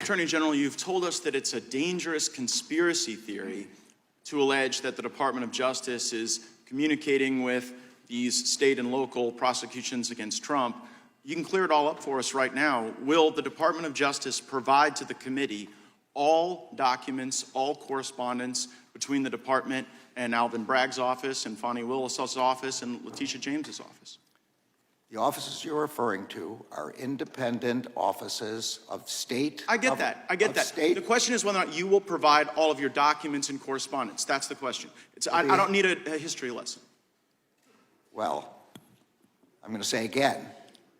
Attorney General, you've told us that it's a dangerous conspiracy theory to allege that the Department of Justice is communicating with these state and local prosecutions against Trump. You can clear it all up for us right now. Will the Department of Justice provide to the committee all documents, all correspondence between the department and Alvin Bragg's office and Fani Willis's office and Letitia James's office? The offices you're referring to are independent offices of state. I get that. The question is whether or not you will provide all of your documents and correspondence. That's the question. I don't need a history lesson. Well, I'm going to say again,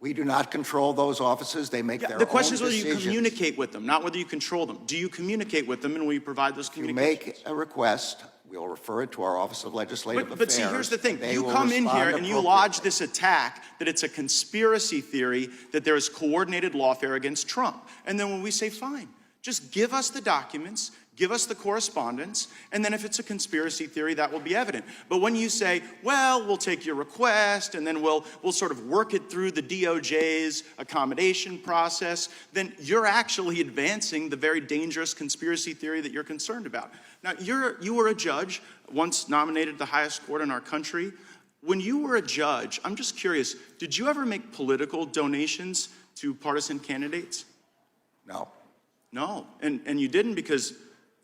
we do not control those offices. They make their own decisions. The question is whether you communicate with them, not whether you control them. Do you communicate with them, and will you provide those communications? You make a request, we'll refer it to our Office of Legislative Affairs. But see, here's the thing. You come in here and you lodge this attack that it's a conspiracy theory that there is coordinated lawfare against Trump. And then when we say, fine, just give us the documents, give us the correspondence, and then if it's a conspiracy theory, that will be evident. But when you say, well, we'll take your request, and then we'll sort of work it through the DOJ's accommodation process, then you're actually advancing the very dangerous conspiracy theory that you're concerned about. Now, you were a judge, once nominated the highest court in our country. When you were a judge, I'm just curious, did you ever make political donations to partisan candidates? No. No, and you didn't because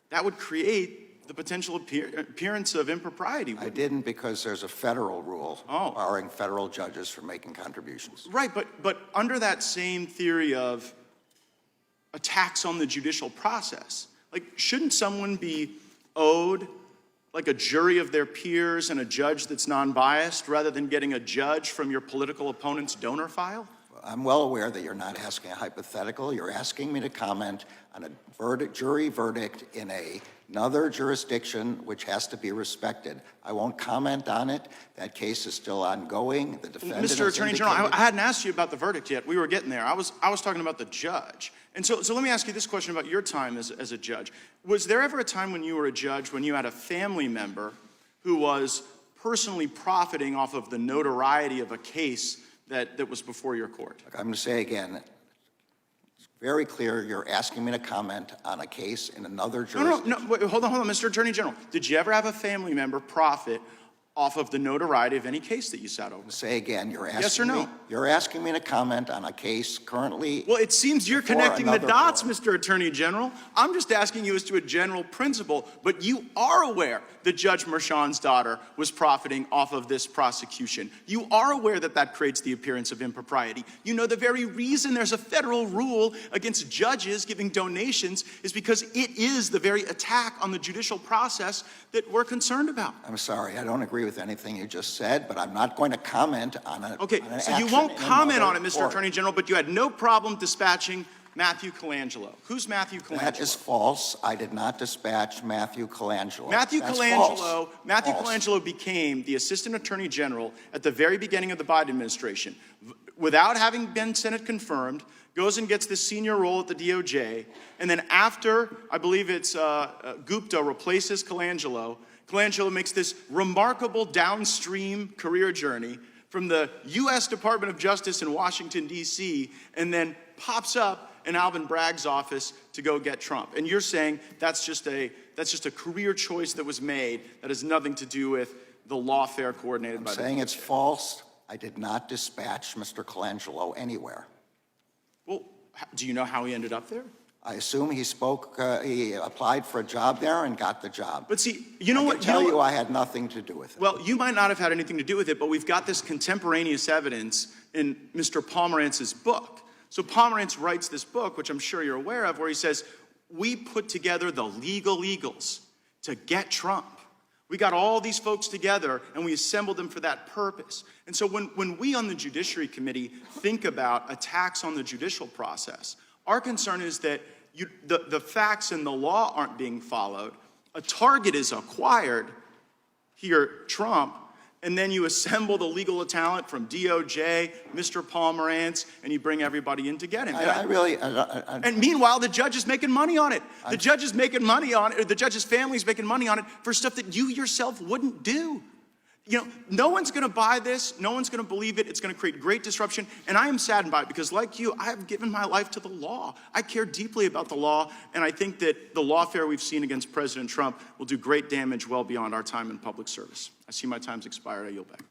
that would create the potential appearance of impropriety. I didn't because there's a federal rule barring federal judges from making contributions. Right, but under that same theory of attacks on the judicial process, like, shouldn't someone be owed like a jury of their peers and a judge that's non-biased rather than getting a judge from your political opponent's donor file? I'm well aware that you're not asking a hypothetical. You're asking me to comment on a jury verdict in another jurisdiction which has to be respected. I won't comment on it. That case is still ongoing. The defendant Mr. Attorney General, I hadn't asked you about the verdict yet. We were getting there. I was talking about the judge. And so let me ask you this question about your time as a judge. Was there ever a time when you were a judge when you had a family member who was personally profiting off of the notoriety of a case that was before your court? I'm going to say again, it's very clear you're asking me to comment on a case in another jurisdiction. No, wait, hold on, Mr. Attorney General. Did you ever have a family member profit off of the notoriety of any case that you sat over? Say again, you're asking yes or no? You're asking me to comment on a case currently. Well, it seems you're connecting the dots, Mr. Attorney General. I'm just asking you as to a general principle, but you are aware that Judge Merchan's daughter was profiting off of this prosecution. You are aware that that creates the appearance of impropriety. You know the very reason there's a federal rule against judges giving donations is because it is the very attack on the judicial process that we're concerned about. I'm sorry, I don't agree with anything you just said, but I'm not going to comment on it. Okay, so you won't comment on it, Mr. Attorney General, but you had no problem dispatching Matthew Colangelo. Who's Matthew Colangelo? That is false. I did not dispatch Matthew Colangelo. Matthew Colangelo became the Assistant Attorney General at the very beginning of the Biden administration. Without having been Senate confirmed, goes and gets this senior role at the DOJ, and then after, I believe it's Gupta replaces Colangelo, Colangelo makes this remarkable downstream career journey from the U.S. Department of Justice in Washington, D.C., and then pops up in Alvin Bragg's office to go get Trump. And you're saying that's just a career choice that was made that has nothing to do with the lawfare coordinated by the DOJ. I'm saying it's false. I did not dispatch Mr. Colangelo anywhere. Well, do you know how he ended up there? I assume he applied for a job there and got the job. But see, you know what? I can tell you I had nothing to do with it. Well, you might not have had anything to do with it, but we've got this contemporaneous evidence in Mr. Pomerantz's book. So Pomerantz writes this book, which I'm sure you're aware of, where he says, we put together the legal eagles to get Trump. We got all these folks together and we assembled them for that purpose. And so when we on the Judiciary Committee think about attacks on the judicial process, our concern is that the facts and the law aren't being followed. A target is acquired, here, Trump, and then you assemble the legal talent from DOJ, Mr. Pomerantz, and you bring everybody in to get him. And meanwhile, the judge is making money on it. The judge is making money on it, or the judge's family is making money on it for stuff that you yourself wouldn't do. You know, no one's going to buy this. No one's going to believe it. It's going to create great disruption. And I am saddened by it because, like you, I have given my life to the law. I care deeply about the law. And I think that the lawfare we've seen against President Trump will do great damage well beyond our time in public service. I see my time's expired. I yield back.